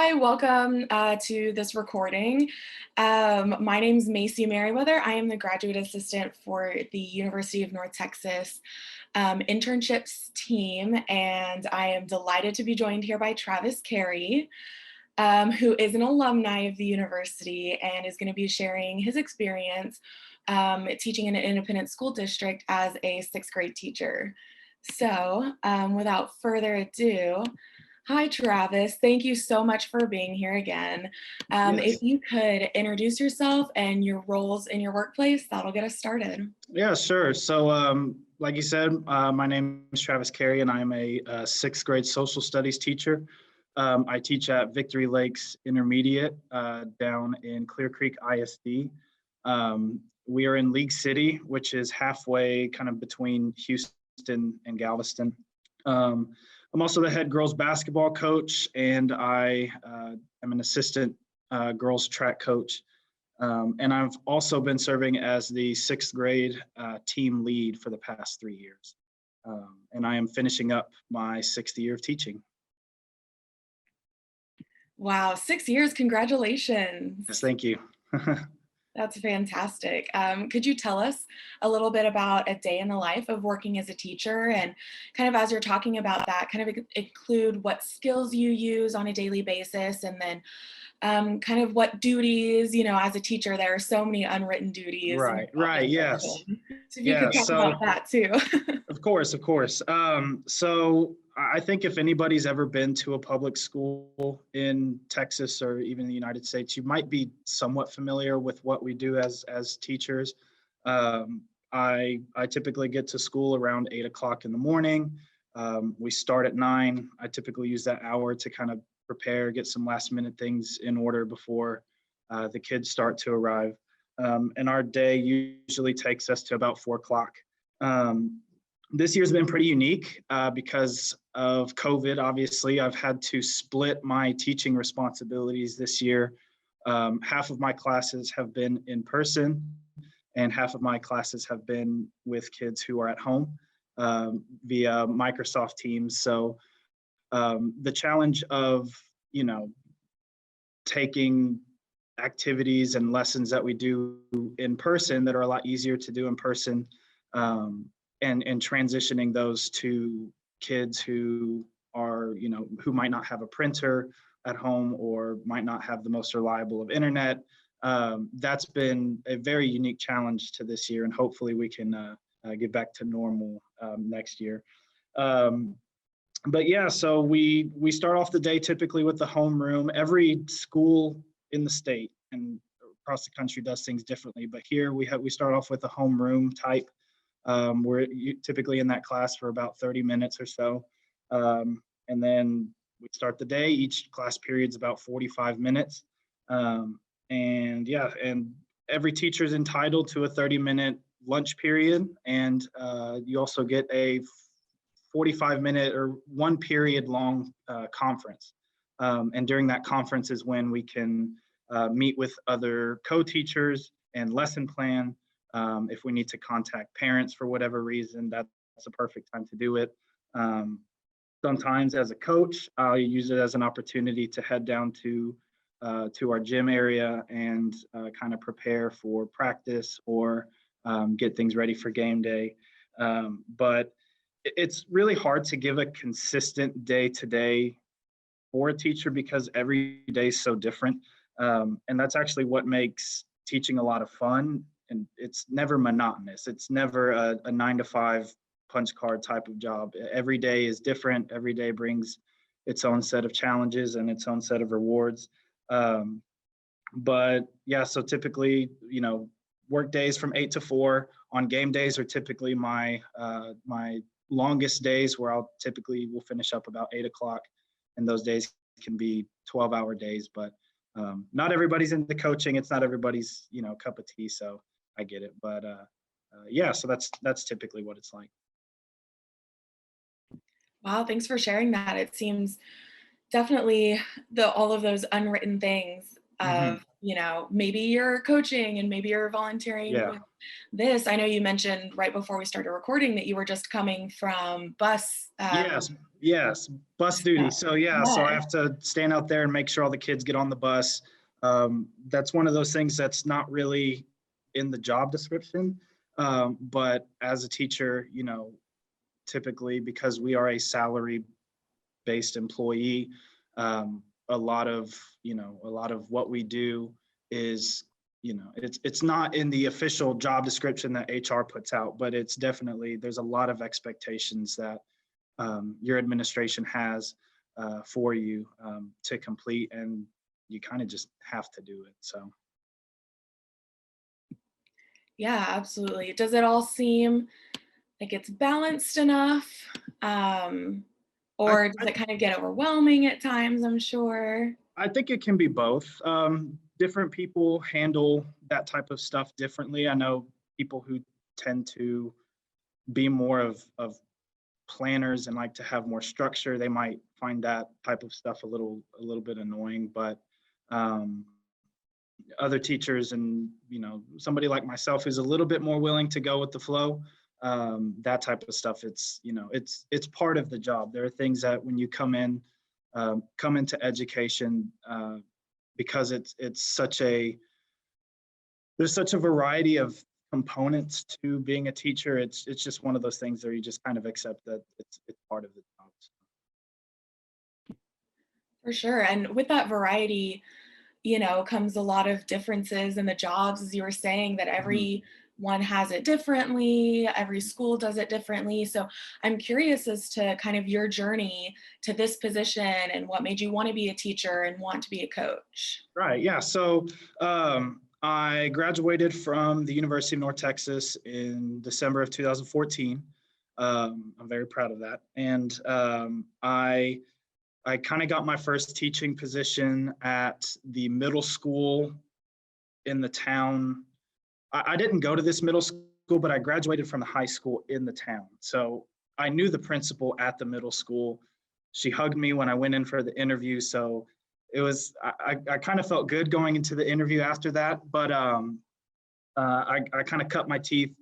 Hi, welcome to this recording. My name is Macy Merriweather. I am the graduate assistant for the University of North Texas internships team, and I am delighted to be joined here by Travis Carey, who is an alumni of the university and is going to be sharing his experience teaching in an independent school district as a sixth grade teacher. So without further ado, hi, Travis. Thank you so much for being here again. If Yes. you could introduce yourself and your roles in your workplace, that'll get us started. Yeah, sure. So, like you said, my name is Travis Carey, and I'm a sixth grade social studies teacher. I teach at Victory Lakes Intermediate down in Clear Creek ISD. We are in League City, which is halfway kind of between Houston and Galveston. I'm also the head girls basketball coach, and I am an assistant girls track coach. And I've also been serving as the sixth grade team lead for the past 3 years. And I am finishing up my sixth year of teaching. Wow, 6 years, Yes, congratulations. thank you. That's fantastic. Could you tell us a little bit about a day in the life of working as a teacher, and kind of as you're talking about that, kind of include what skills you use on a daily basis, and then kind of what duties, as a teacher, there are so many unwritten duties in the job Right, yes. description. So if you Yeah, could talk about so that too. of course. So I think if anybody's ever been to a public school in Texas or even the United States, you might be somewhat familiar with what we do as teachers. I typically get to school around 8 o'clock in the morning. We start at 9. I typically use that hour to kind of prepare, get some last minute things in order before the kids start to arrive. And our day usually takes us to about 4 o'clock. This year's been pretty unique because of COVID. Obviously, I've had to split my teaching responsibilities this year. Half of my classes have been in person, and half of my classes have been with kids who are at home via Microsoft Teams. So the challenge of, taking activities and lessons that we do in person that are a lot easier to do in person, and transitioning those to kids who are, who might not have a printer at home or might not have the most reliable of internet. That's been a very unique challenge to this year, and hopefully we can get back to normal next year. But yeah, so we start off the day typically with the homeroom. Every school in the state and across the country does things differently, but here we start off with a homeroom type. We're typically in that class for about 30 minutes or so, and then we start the day. Each class period's about 45 minutes, and yeah, and every teacher is entitled to a 30-minute lunch period, and you also get a 45-minute or one period long conference. And during that conference is when we can meet with other co-teachers and lesson plan. If we need to contact parents for whatever reason, that's a perfect time to do it. Sometimes as a coach, I'll use it as an opportunity to head down to our gym area and kind of prepare for practice or get things ready for game day. But it's really hard to give a consistent day-to-day for a teacher because every day is so different. And that's actually what makes teaching a lot of fun. And it's never monotonous. It's never a 9 to 5 punch card type of job. Every day is different. Every day brings its own set of challenges and its own set of rewards. But yeah, so typically, work days from 8 to 4. On game days are typically my longest days, where I'll typically will finish up about 8 o'clock, and those days can be 12-hour days. But not everybody's into coaching. It's not everybody's cup of tea, so I get it. But yeah, so that's typically what it's like. Wow, thanks for sharing that. It seems definitely all of those unwritten things Hmm. of, maybe you're coaching and maybe you're volunteering Yeah. with this. I know you mentioned right before we started recording that you were just coming from bus Yes. Yes, bus duty. So yeah, so I Yes. have to stand out there and make sure all the kids get on the bus. That's one of those things that's not really in the job description. But as a teacher, typically because we are a salary based employee, a lot of what we do is, it's not in the official job description that HR puts out, but it's definitely, there's a lot of expectations that your administration has for you to complete, and you kind of just have to do it. So Yeah, absolutely. Does it all seem like it's balanced enough? Um, I, or does I, it kind of get overwhelming at times, I'm sure? I think it can be both. Different people handle that type of stuff differently. I know people who tend to be more of planners and like to have more structure. They might find that type of stuff a little bit annoying, but um, other teachers and somebody like myself who's a little bit more willing to go with the flow, that type of stuff, it's part of the job. There are things that when you come into education, because it's such a there's such a variety of components to being a teacher. It's just one of those things where you just kind of accept that it's part of the job. For sure. And with that variety, comes a lot of differences in the jobs, as you were saying, that Mhm. everyone has it differently, every school does it differently. So I'm curious as to kind of your journey to this position and what made you want to be a teacher and want to be a coach. Right. Yeah. So I graduated from the University of North Texas in December of 2014. I'm very proud of that. And I kind of got my first teaching position at the middle school in the town. I didn't go to this middle school, but I graduated from the high school in the town. So I knew the principal at the middle school. She hugged me when I went in for the interview. So it was, I kind of felt good going into the interview after that, but I kind of cut my teeth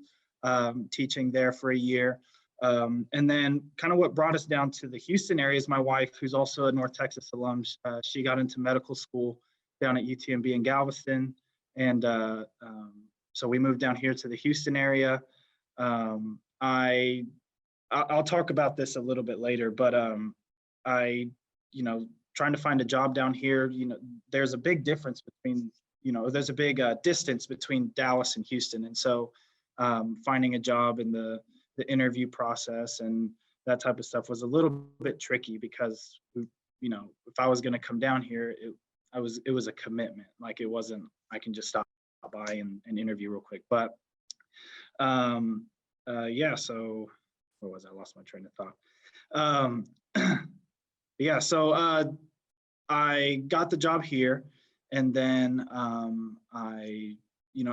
teaching there for a year. And then kind of what brought us down to the Houston area is my wife, who's also a North Texas alum. She got into medical school down at UTMB in Galveston. And so we moved down here to the Houston area. Um, I, I'll talk about this a little bit later, but I, trying to find a job down here, there's a big difference between, there's a big distance between Dallas and Houston. And so finding a job in the interview process and that type of stuff was a little bit tricky because, if I was going to come down here, it was a commitment. Like it wasn't, I can just stop by and interview real quick. But yeah, so where was I? Lost my train of thought. Um, yeah, so I got the job here, and then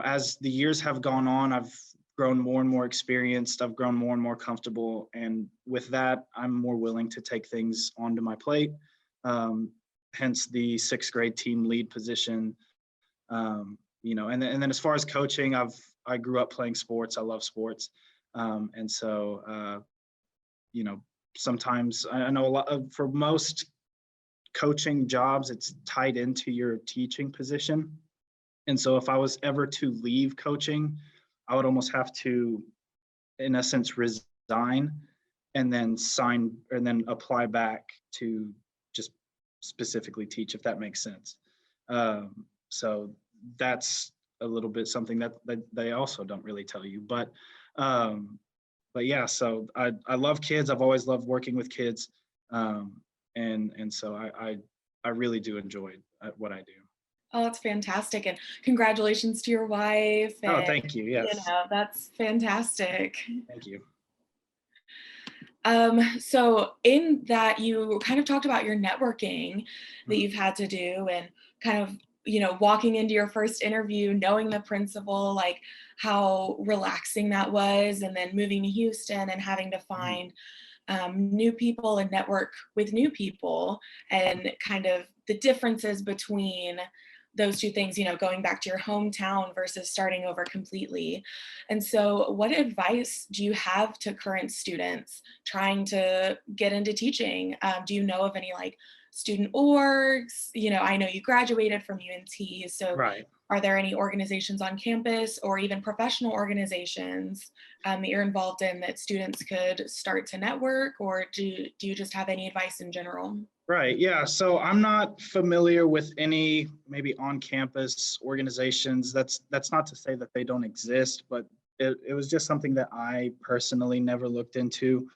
as the years have gone on, I've grown more and more experienced. I've grown more and more comfortable, and with that, I'm more willing to take things onto my plate. Hence the sixth grade team lead position. And then as far as coaching, I grew up playing sports. I love sports, and so sometimes I know a lot for most coaching jobs, it's tied into your teaching position. And so if I was ever to leave coaching, I would almost have to, in essence, resign and then apply back to just specifically teach, if that makes sense. So that's a little bit something that they also don't really tell you. But yeah, so I love kids. I've always loved working with kids. And so I really do enjoy what I do. Oh, that's fantastic. And congratulations to your wife. Oh, And, thank you. Yes, that's fantastic. thank you. So in that you kind of talked about your networking that Mhm. you've had to do and kind of, walking into your first interview, knowing the principal, like how relaxing that was, and then moving to Houston and having to Mhm. find new people and network with new people and kind of the differences between those two things, going back to your hometown versus starting over completely. And so, what advice do you have to current students trying to get into teaching? Do you know of any like student orgs? I know you graduated from UNT, so Right. are there any organizations on campus or even professional organizations that you're involved in that students could start to network, or do you just have any advice in general? Right. Yeah. So I'm not familiar with any maybe on-campus organizations. That's not to say that they don't exist, but it was just something that I personally never looked into.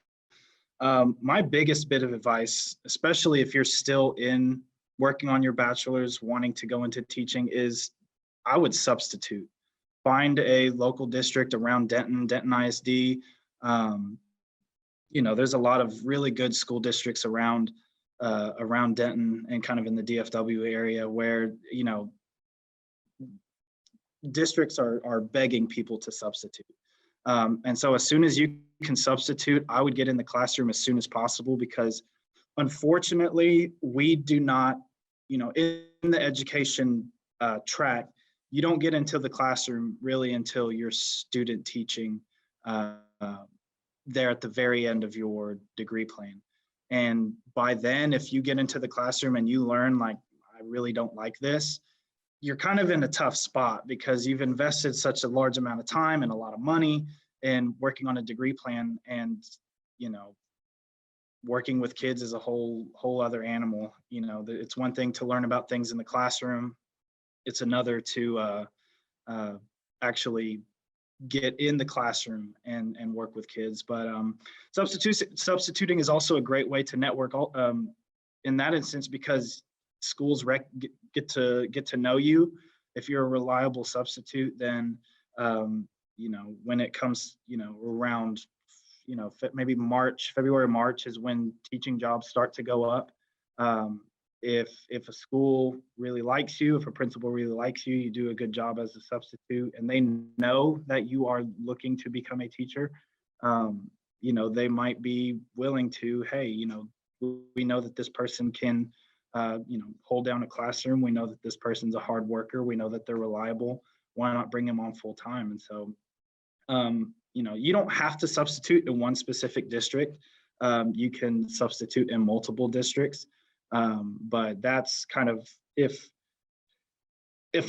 My biggest bit of advice, especially if you're still in working on your bachelor's, wanting to go into teaching, is I would substitute. Find a local district around Denton, Denton ISD. Um, there's a lot of really good school districts around Denton and kind of in the DFW area where districts are begging people to substitute. And so as soon as you can substitute, I would get in the classroom as soon as possible, because unfortunately we do not, in the education track, you don't get into the classroom really until you're student teaching uh, there at the very end of your degree plan. And by then, if you get into the classroom and you learn, like, I really don't like this, you're kind of in a tough spot because you've invested such a large amount of time and a lot of money in working on a degree plan. And, you know, working with kids is a whole other animal. It's one thing to learn about things in the classroom. It's another to uh, actually get in the classroom and work with kids. But substituting is also a great way to network in that instance, because schools get to know you. If you're a reliable substitute, then when it comes around maybe February, March is when teaching jobs start to go up. If a school really likes you, if a principal really likes you, you do a good job as a substitute, and they know that you are looking to become a teacher, they might be willing to, hey, we know that this person can, hold down a classroom. We know that this person's a hard worker. We know that they're reliable. Why not bring them on full time? And so, you don't have to substitute in one specific district. You can substitute in multiple districts. But that's kind of, if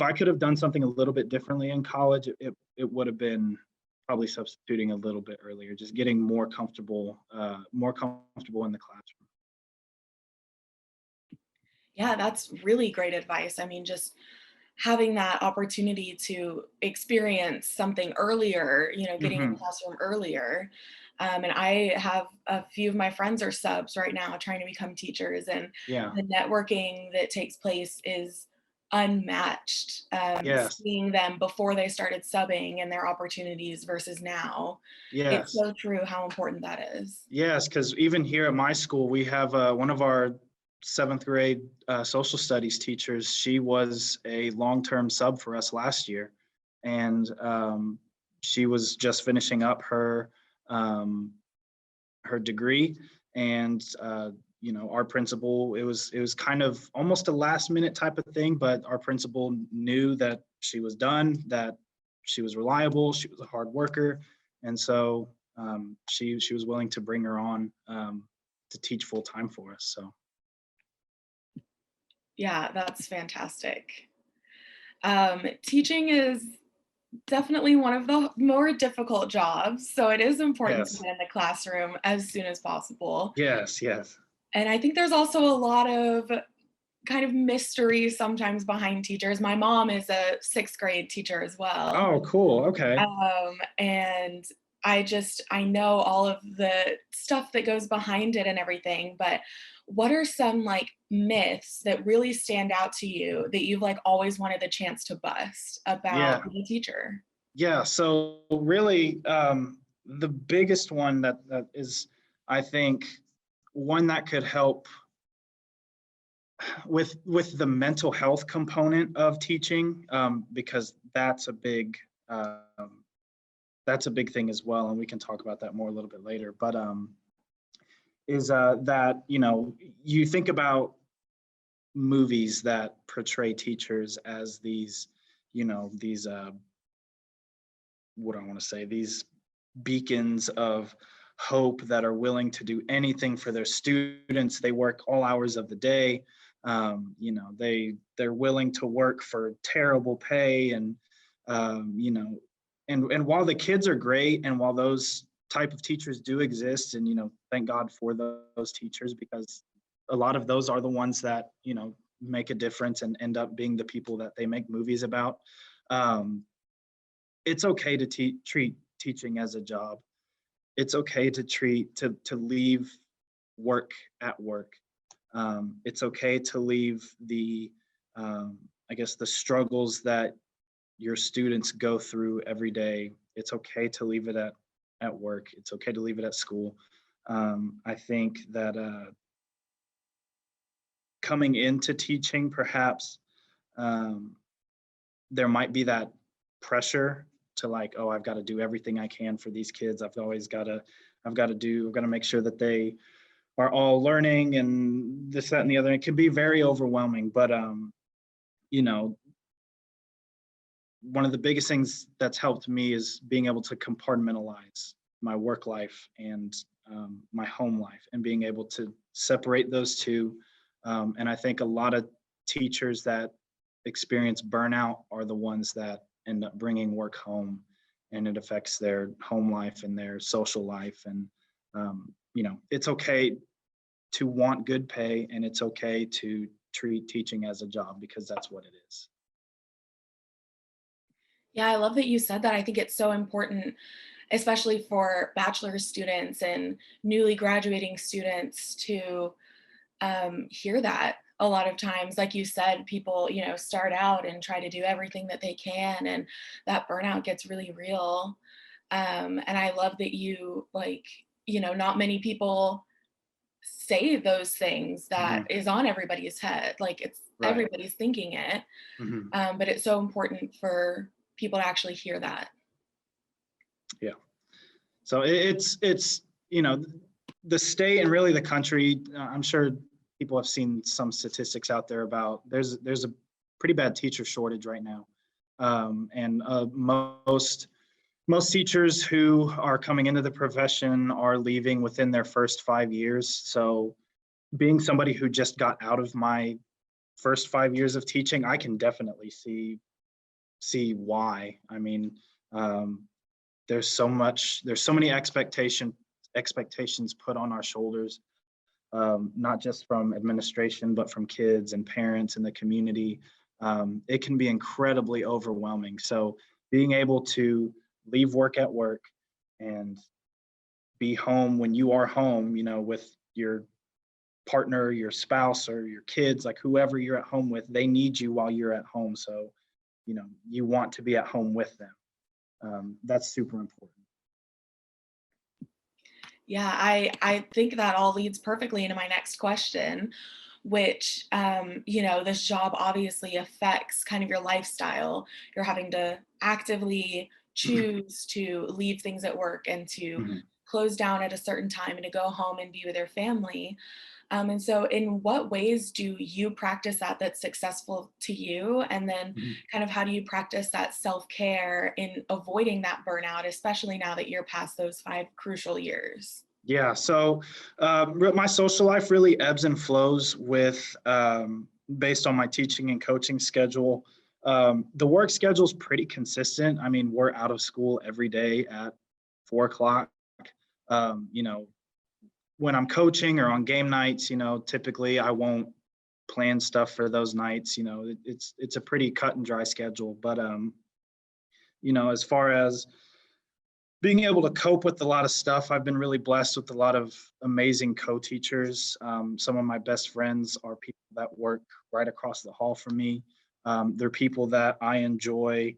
I could have done something a little bit differently in college, it would have been probably substituting a little bit earlier, just getting more comfortable in the classroom. Yeah, that's really great advice. I mean, just having that opportunity to experience something earlier, getting in the Hmm. classroom earlier. And I have a few of my friends are subs right now trying to become teachers, and Yeah. the networking that takes place is unmatched. Yes. Seeing them before they started subbing and their opportunities versus now, it's Yes. so true how important that is. Yes, because even here at my school, we have one of our seventh grade social studies teachers. She was a long-term sub for us last year, and she was just finishing up um, her degree. And our principal, it was kind of almost a last minute type of thing, but our principal knew that she was done, that she was reliable, she was a hard worker, and so she was willing to bring her on to teach full time for us. So Yeah, that's fantastic. Teaching is definitely one of the more difficult jobs, so it is important to yes, get in the classroom as soon as possible. yes, yes. And I think there's also a lot of kind of mystery sometimes behind teachers. My mom is a sixth grade teacher as well. Oh, cool. Okay. And I know all of the stuff that goes behind it and everything, but what are some like myths that really stand out to you that you've like always wanted the chance to bust about Yeah. being a teacher? Yeah, so really, the biggest one that is, I think, one that could help with the mental health component of teaching, because that's a big thing as well, and we can talk about that more a little bit later. But is that you think about movies that portray teachers as these, these what do I want to say, these beacons of hope that are willing to do anything for their students. They work all hours of the day. They're willing to work for terrible pay, and and while the kids are great, and while those type of teachers do exist, and thank God for those teachers, because a lot of those are the ones that make a difference and end up being the people that they make movies about. um, it's okay to treat teaching as a job. It's okay to leave work at work. It's okay to leave the I guess the struggles that your students go through every day. It's okay to leave it at work. It's okay to leave it at school. I think that coming into teaching, perhaps um, there might be that pressure to, like, oh, I've got to do everything I can for these kids. I've got to make sure that they are all learning and this, that, and the other. It can be very overwhelming, but you know, one of the biggest things that's helped me is being able to compartmentalize my work life and my home life, and being able to separate those two. And I think a lot of teachers that experience burnout are the ones that end up bringing work home, and it affects their home life and their social life. And it's okay to want good pay, and it's okay to treat teaching as a job, because that's what it is. Yeah, I love that you said that. I think it's so important, especially for bachelor's students and newly graduating students, to hear that. A lot of times, like you said, people, start out and try to do everything that they can, and that burnout gets really real. And I love that you, like, not many people say those things that Mhm. is on everybody's head. Like, it's Right. everybody's thinking it. Mhm. But it's so important for people to actually hear that. Yeah. So it's the state and really the country. I'm sure people have seen some statistics out there about there's a pretty bad teacher shortage right now, and most teachers who are coming into the profession are leaving within their first 5 years. So being somebody who just got out of my first 5 years of teaching, I can definitely see why. I mean, um, there's so many expectations put on our shoulders, not just from administration, but from kids and parents and the community. It can be incredibly overwhelming. So being able to leave work at work and be home when you are home, with your partner, your spouse, or your kids, like whoever you're at home with, they need you while you're at home. So, you want to be at home with them. That's super important. Yeah, I think that all leads perfectly into my next question, which, this job obviously affects kind of your lifestyle. You're having to actively choose to leave things at work and to Mhm. close down at a certain time and to go home and be with your family. And so, in what ways do you practice that that's successful to you? And then, Mhm. kind of, how do you practice that self care in avoiding that burnout, especially now that you're past those 5 crucial years? Yeah, so my social life really ebbs and flows with based on my teaching and coaching schedule. The work schedule is pretty consistent. I mean, we're out of school every day at 4 o'clock. Um, you know, when I'm coaching or on game nights, typically I won't plan stuff for those nights. It's a pretty cut and dry schedule. But as far as being able to cope with a lot of stuff, I've been really blessed with a lot of amazing co-teachers. Some of my best friends are people that work right across the hall from me. They're people that I enjoy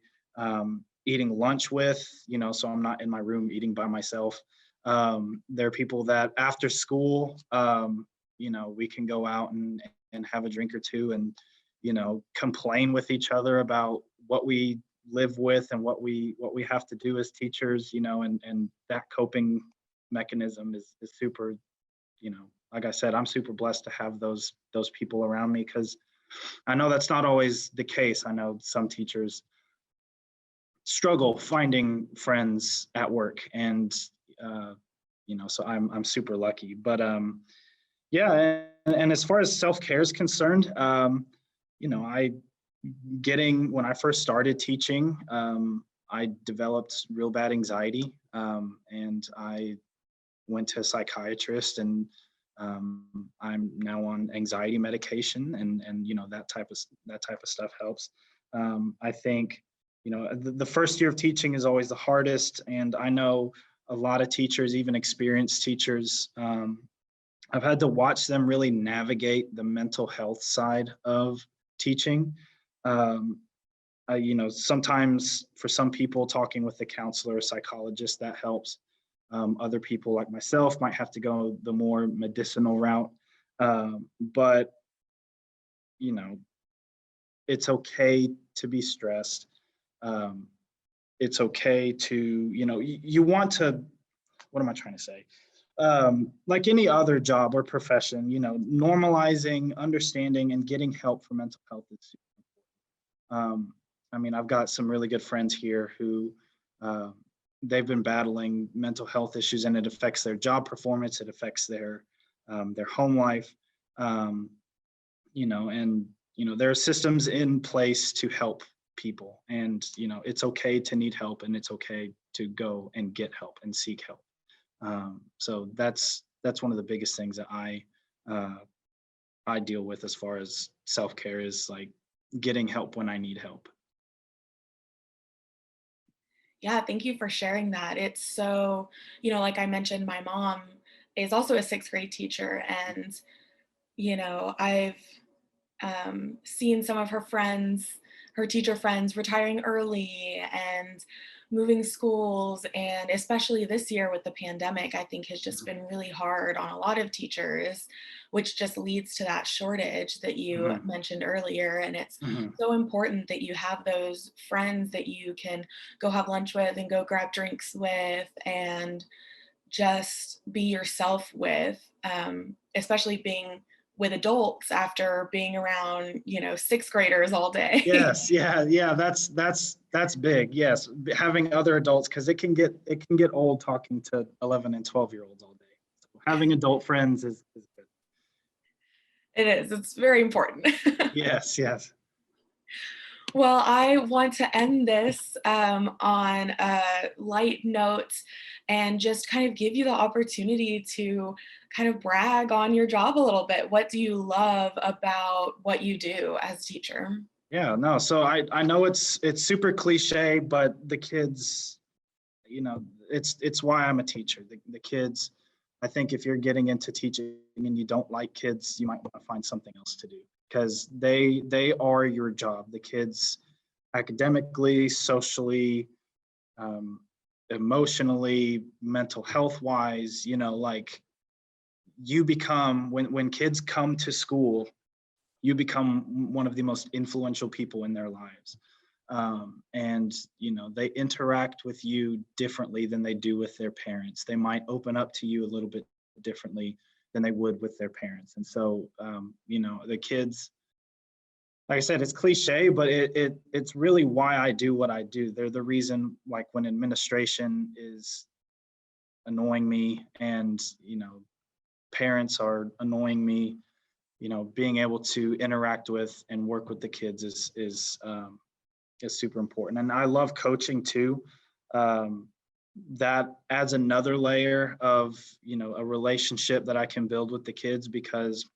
eating lunch with, so I'm not in my room eating by myself. They're people that after school, we can go out and have a drink or two, and complain with each other about what we live with and what we have to do as teachers, and that coping mechanism is super, like I said, I'm super blessed to have those people around me, because I know that's not always the case. I know some teachers struggle finding friends at work, and uh, so I'm super lucky. But yeah, and as far as self-care is concerned, I when I first started teaching, I developed real bad anxiety, and I went to a psychiatrist, and I'm now on anxiety medication, and that type of stuff helps. I think the first year of teaching is always the hardest, and I know a lot of teachers, even experienced teachers, I've had to watch them really navigate the mental health side of teaching. Um, Sometimes for some people, talking with a counselor or psychologist, that helps. Other people like myself might have to go the more medicinal route. But, you know, it's okay to be stressed. Um, it's okay to, you want to, what am I trying to say? Like any other job or profession, normalizing, understanding, and getting help for mental health is um, I mean, I've got some really good friends here who uh, they've been battling mental health issues, and it affects their job performance. It affects their home life. Um, and there are systems in place to help people, and it's okay to need help, and it's okay to go and get help and seek help. So that's one of the biggest things that uh, I deal with as far as self care, is like getting help when I need help. Yeah, thank you for sharing that. It's so, like I mentioned, my mom is also a sixth grade teacher, and, I've seen some of her friends, her teacher friends, retiring early and moving schools. And especially this year with the pandemic, I think has just been really hard on a lot of teachers, which just leads to that shortage that you Mhm, mentioned earlier. And it's mhm. so important that you have those friends that you can go have lunch with and go grab drinks with and just be yourself with, especially being with adults after being around, sixth graders all day. Yes, yeah, yeah, that's big. Yes, having other adults, because it can get old talking to 11 and 12-year-olds all day. So having adult friends is good. It is, it's very important. Yes, yes. Well, I want to end this on a light note and just kind of give you the opportunity to kind of brag on your job a little bit. What do you love about what you do as a teacher? Yeah, no. So I know it's super cliche, but the kids, it's why I'm a teacher. The kids, I think if you're getting into teaching and you don't like kids, you might want to find something else to do, because they are your job. The kids, academically, socially, um, emotionally, mental health wise, like you become, when kids come to school, you become one of the most influential people in their lives. And they interact with you differently than they do with their parents. They might open up to you a little bit differently than they would with their parents. And so the kids, like I said, it's cliche, but it's really why I do what I do. They're the reason, like when administration is annoying me, and parents are annoying me, being able to interact with and work with the kids is super important. And I love coaching too. Um, that adds another layer of a relationship that I can build with the kids, because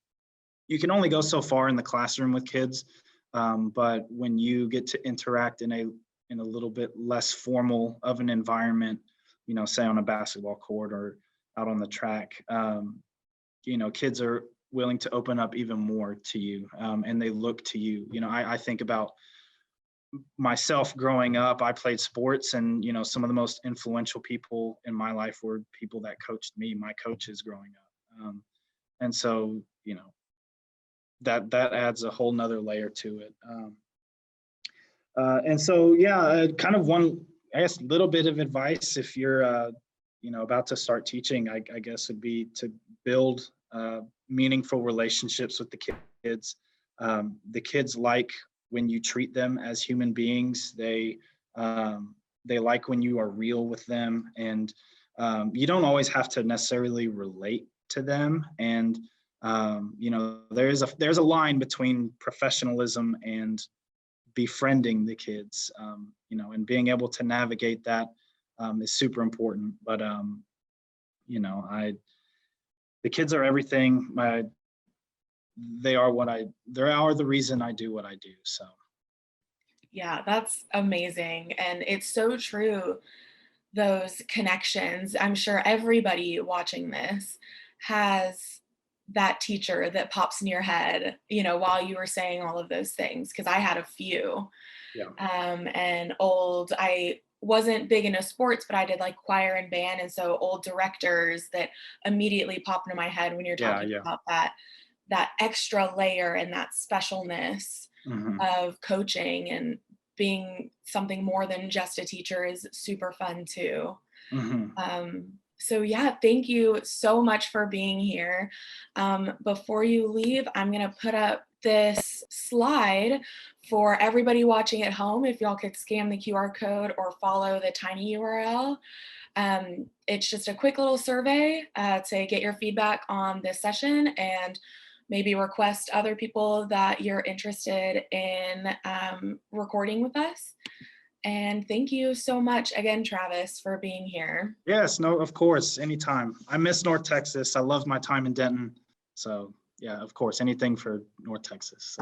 you can only go so far in the classroom with kids, but when you get to interact in a little bit less formal of an environment, say on a basketball court or out on the track, kids are willing to open up even more to you, and they look to you. I think about myself growing up. I played sports, and some of the most influential people in my life were people that coached me, my coaches growing up. And so that adds a whole nother layer to it. And so yeah, kind of one, I guess, little bit of advice if you're about to start teaching, I guess, would be to build meaningful relationships with the kids. The kids like when you treat them as human beings. They like when you are real with them, and you don't always have to necessarily relate to them. And there's a line between professionalism and befriending the kids, and being able to navigate that is super important. But the kids are everything. They are the reason I do what I do. So. Yeah, that's amazing. And it's so true, those connections. I'm sure everybody watching this has that teacher that pops in your head, while you were saying all of those things, because I had a few. Yeah. And I wasn't big into sports, but I did like choir and band. And so old directors that immediately pop into my head when you're Yeah. talking Yeah. about that extra layer and that specialness Hmm. of coaching and being something more than just a teacher is super fun too. Hmm. So yeah, thank you so much for being here. Before you leave, I'm gonna put up this slide for everybody watching at home. If y'all could scan the QR code or follow the tiny URL. It's just a quick little survey to get your feedback on this session and maybe request other people that you're interested in recording with us. And thank you so much again, Travis, for being here. Yes, no, of course, anytime. I miss North Texas. I love my time in Denton. So yeah, of course, anything for North Texas.